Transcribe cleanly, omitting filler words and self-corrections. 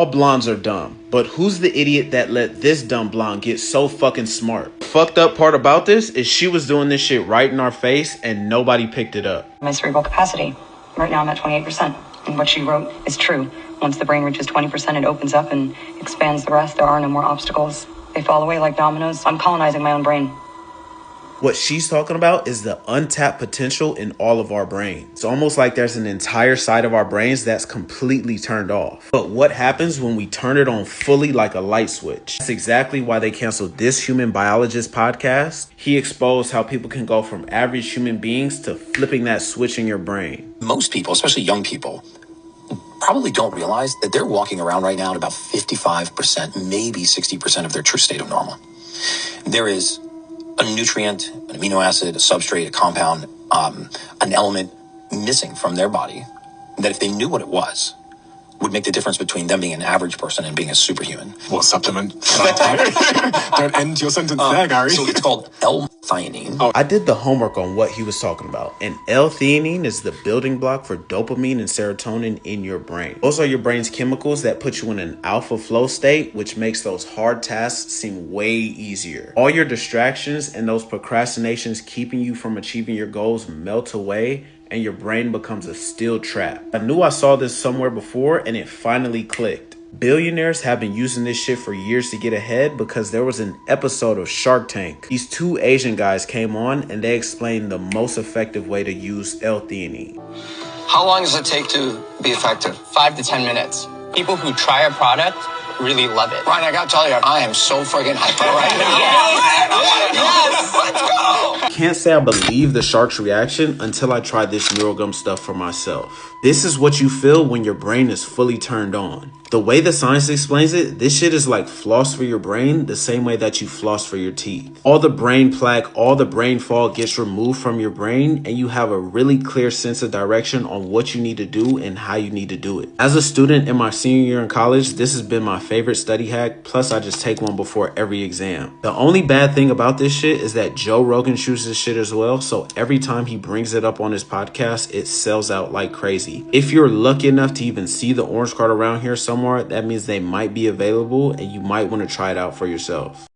All blondes are dumb, but who's the idiot that let this dumb blonde get so fucking smart? The fucked up part about this is she was doing this shit right in our face and nobody picked it up. My cerebral capacity. Right now I'm at 28%. And what she wrote is true. Once the brain reaches 20%, it opens up and expands the rest. There are no more obstacles. They fall away like dominoes. I'm colonizing my own brain. What she's talking about is the untapped potential in all of our brains. It's almost like there's an entire side of our brains that's completely turned off. But what happens when we turn it on fully like a light switch? That's exactly why they canceled This Human Biologist podcast. He exposed how people can go from average human beings to flipping that switch in your brain. Most people, especially young people, probably don't realize that they're walking around right now at about 55%, maybe 60% of their true state of normal. There is a nutrient, an amino acid, a substrate, a compound, an element missing from their body that if they knew what it was, would make the difference between them being an average person and being a superhuman. What supplement? Don't end your sentence there, Gary. So it's called L-theanine. I did the homework on what he was talking about, and L-theanine is the building block for dopamine and serotonin in your brain. Those are your brain's chemicals that put you in an alpha flow state, which makes those hard tasks seem way easier. All your distractions and those procrastinations keeping you from achieving your goals melt away, and your brain becomes a steel trap. I knew I saw this somewhere before and it finally clicked. Billionaires have been using this shit for years to get ahead because there was an episode of Shark Tank. These two Asian guys came on and they explained the most effective way to use L-theanine. How long does it take to be effective? 5 to 10 minutes. People who try a product really love it. Ryan, I gotta tell you, I am so friggin' hyper right now. Yes, let's go! Can't say I believe the shark's reaction until I tried this NeuroGum stuff for myself. This is what you feel when your brain is fully turned on. The way the science explains it, this shit is like floss for your brain the same way that you floss for your teeth. All the brain plaque, all the brain fog gets removed from your brain and you have a really clear sense of direction on what you need to do and how you need to do it. As a student in my senior year in college, this has been my favorite study hack, plus I just take one before every exam. The only bad thing about this shit is that Joe Rogan chooses this shit as well, so every time he brings it up on his podcast, it sells out like crazy. If you're lucky enough to even see the orange card around here somewhere, that means they might be available and you might want to try it out for yourself.